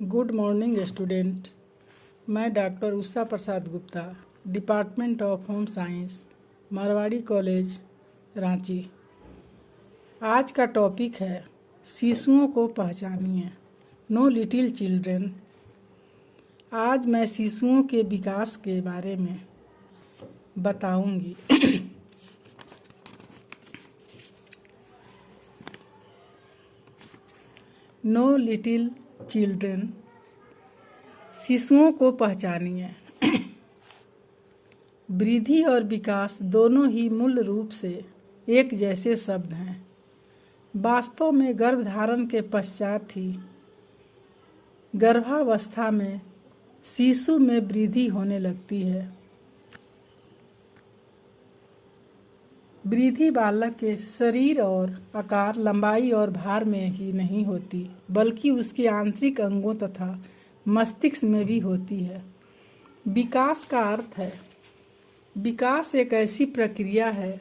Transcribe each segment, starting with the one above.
Good morning student. मैं doctor Usha Prasad Gupta, department of home science, Marwari college, Ranchi. आज का टॉपिक है शिशुओं को पहचानिए, नो लिटिल चिल्ड्रेन। आज मैं शिशुओं के विकास के बारे में बताऊंगी। नो लिटिल चिल्ड्रेन, शिशुओं को पहचानिए। वृद्धि और विकास दोनों ही मूल रूप से एक जैसे शब्द हैं। वास्तव में गर्भधारण के पश्चात ही गर्भावस्था में शिशु में वृद्धि होने लगती है। वृद्धि बालक के शरीर और आकार, लंबाई और भार में ही नहीं होती, बल्कि उसके आंतरिक अंगों तथा मस्तिष्क में भी होती है। विकास का अर्थ है, विकास एक ऐसी प्रक्रिया है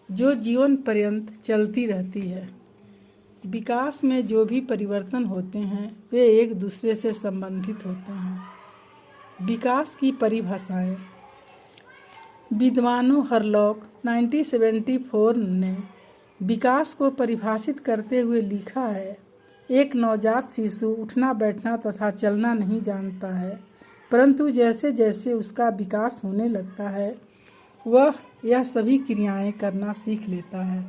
जो जीवन पर्यंत चलती रहती है। विकास में जो भी परिवर्तन होते हैं वे एक दूसरे से संबंधित होते हैं। विकास की परिभाषाएं। विद्वानों हरलॉक 1974 ने विकास को परिभाषित करते हुए लिखा है, एक नवजात शिशु उठना बैठना तथा चलना नहीं जानता है, परंतु जैसे जैसे उसका विकास होने लगता है वह यह सभी क्रियाएं करना सीख लेता है।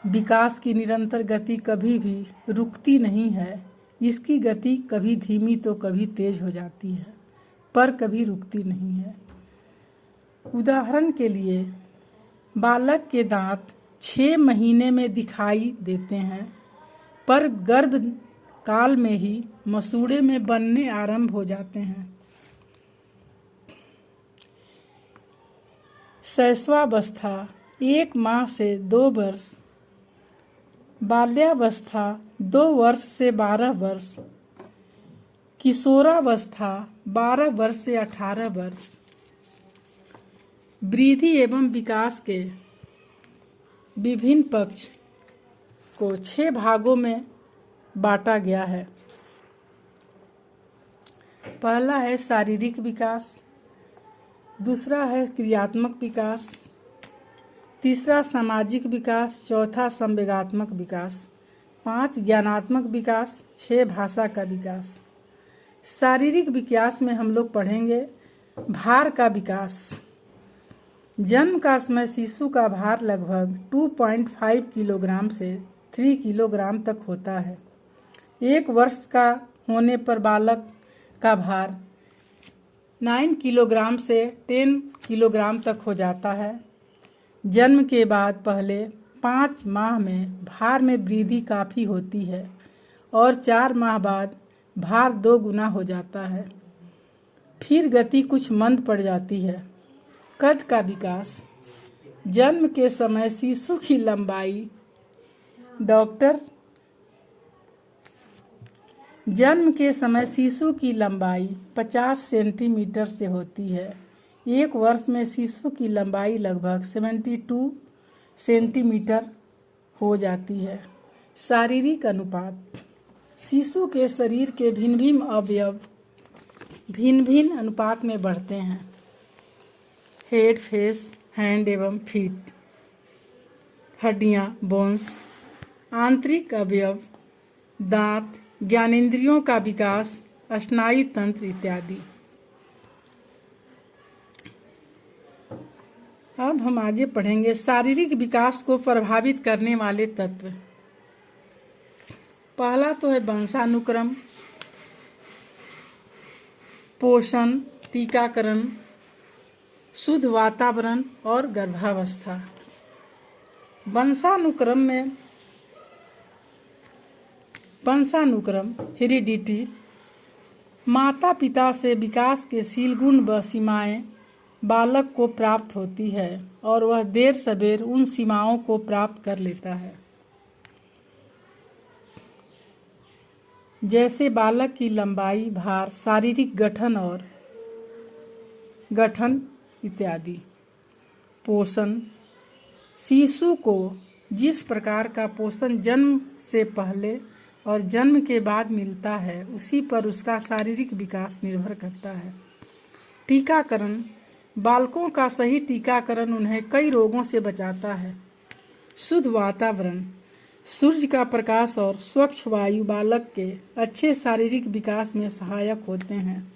विकास की निरंतर गति कभी भी रुकती नहीं है। इसकी गति कभी धीमी तो कभी तेज हो जाती है, पर कभी रुकती नहीं है। उदाहरण के लिए बालक के दांत 6 महीने में दिखाई देते हैं, पर गर्भ काल में ही मसूड़े में बनने आरंभ हो जाते हैं। शैशवावस्था 1 माह से 2 वर्ष, बाल्यावस्था 2 वर्ष से 12 वर्ष, किशोरावस्था 12 वर्ष से 18 वर्ष। वृद्धि एवं विकास के विभिन्न पक्ष को 6 भागों में बांटा गया है। पहला है शारीरिक विकास, दूसरा है क्रियात्मक विकास, तीसरा सामाजिक विकास, चौथा संवेगात्मक विकास, 5 ज्ञानात्मक विकास, 6 भाषा का विकास। शारीरिक विकास में हम लोग पढ़ेंगे भार का विकास। जन्म का समय शिशु का भार लगभग 2.5 किलोग्राम से 3 किलोग्राम तक होता है। 1 वर्ष का होने पर बालक का भार 9 किलोग्राम से 10 किलोग्राम तक हो जाता है। जन्म के बाद पहले 5 माह में भार में वृद्धि काफ़ी होती है और 4 माह बाद भार 2 गुना हो जाता है। फिर गति कुछ मंद पड़ जाती है। कद का विकास। जन्म के समय शिशु की लंबाई जन्म के समय शिशु की लंबाई 50 सेंटीमीटर से होती है। 1 वर्ष में शिशु की लंबाई लगभग 72 सेंटीमीटर हो जाती है। शारीरिक अनुपात। शिशु के शरीर के भिन्न भिन्न अवयव भिन्न भिन्न अनुपात में बढ़ते हैं। हेड, फेस, हैंड एवं फीट, हड्डियां, बोन्स, आंतरिक अवयव, दांत, ज्ञानेंद्रियों का विकास, स्नायु तंत्र इत्यादि। अब हम आगे पढ़ेंगे शारीरिक विकास को प्रभावित करने वाले तत्व। पहला तो है वंशानुक्रम, पोषण, टीकाकरण, शुद्ध वातावरण और गर्भावस्था। वंशानुक्रम हेरिडिटी। माता पिता से विकास के शील गुण व सीमाएं बालक को प्राप्त होती है और वह देर सबेर उन सीमाओं को प्राप्त कर लेता है। जैसे बालक की लंबाई, भार, शारीरिक गठन इत्यादि। पोषण। शिशु को जिस प्रकार का पोषण जन्म से पहले और जन्म के बाद मिलता है, उसी पर उसका शारीरिक विकास निर्भर करता है। टीकाकरण। बालकों का सही टीकाकरण उन्हें कई रोगों से बचाता है। शुद्ध वातावरण। सूर्य का प्रकाश और स्वच्छ वायु बालक के अच्छे शारीरिक विकास में सहायक होते हैं।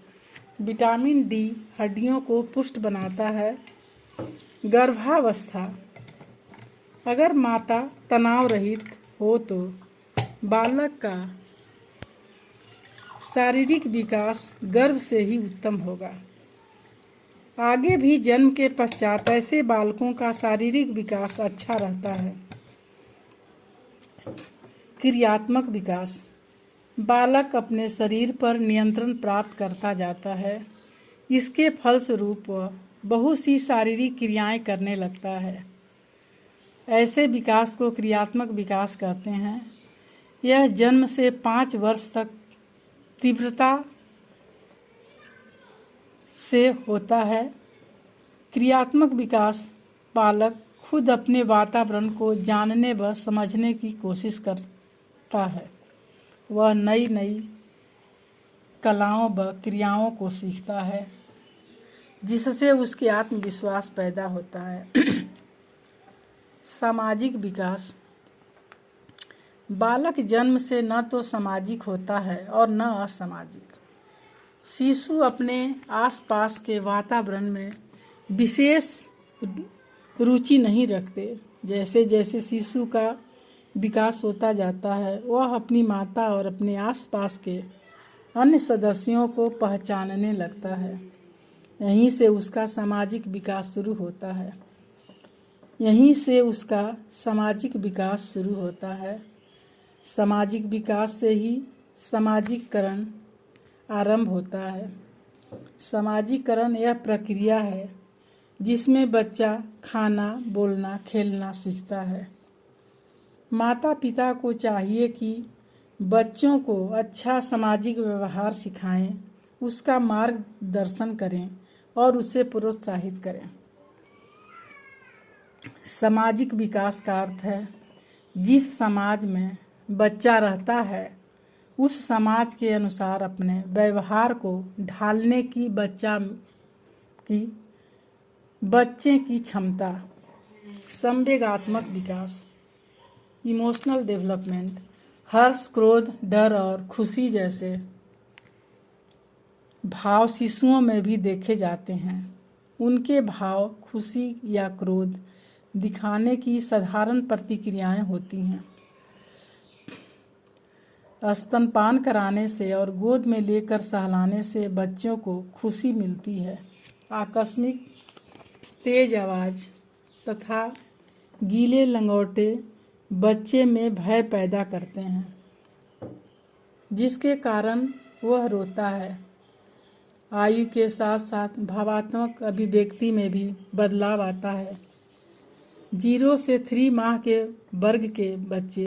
विटामिन डी हड्डियों को पुष्ट बनाता है। गर्भावस्था। अगर माता तनाव रहित हो तो बालक का शारीरिक विकास गर्भ से ही उत्तम होगा। आगे भी जन्म के पश्चात ऐसे बालकों का शारीरिक विकास अच्छा रहता है। क्रियात्मक विकास। बालक अपने शरीर पर नियंत्रण प्राप्त करता जाता है। इसके फलस्वरूप वह बहुत सी शारीरिक क्रियाएं करने लगता है। ऐसे विकास को क्रियात्मक विकास कहते हैं। यह जन्म से 5 वर्ष तक तीव्रता से होता है। क्रियात्मक विकास बालक खुद अपने वातावरण को जानने व समझने की कोशिश करता है। वह नई नई कलाओं व क्रियाओं को सीखता है, जिससे उसके आत्मविश्वास पैदा होता है। सामाजिक विकास। बालक जन्म से न तो सामाजिक होता है और न असामाजिक। शिशु अपने आसपास के वातावरण में विशेष रुचि नहीं रखते। जैसे जैसे शिशु का विकास होता जाता है, वह अपनी माता और अपने आसपास के अन्य सदस्यों को पहचानने लगता है। यहीं से उसका सामाजिक विकास शुरू होता है। सामाजिक विकास से ही सामाजिकरण आरंभ होता है। सामाजिकरण यह प्रक्रिया है जिसमें बच्चा खाना, बोलना, खेलना सीखता है। माता पिता को चाहिए कि बच्चों को अच्छा सामाजिक व्यवहार सिखाएं, उसका मार्गदर्शन करें और उसे प्रोत्साहित करें। सामाजिक विकास का अर्थ है जिस समाज में बच्चा रहता है उस समाज के अनुसार अपने व्यवहार को ढालने की बच्चे की क्षमता। संवेगात्मक विकास। Emotional development. हर्ष, क्रोध, डर और खुशी जैसे भाव शिशुओं में भी देखे जाते हैं। उनके भाव खुशी या क्रोध दिखाने की साधारण प्रतिक्रियाएं होती हैं। स्तनपान कराने से और गोद में लेकर सहलाने से बच्चों को खुशी मिलती है। आकस्मिक तेज आवाज़ तथा गीले लंगोटे बच्चे में भय पैदा करते हैं, जिसके कारण वह रोता है। आयु के साथ साथ भावात्मक अभिव्यक्ति में भी बदलाव आता है। 0 से 3 माह के वर्ग के बच्चे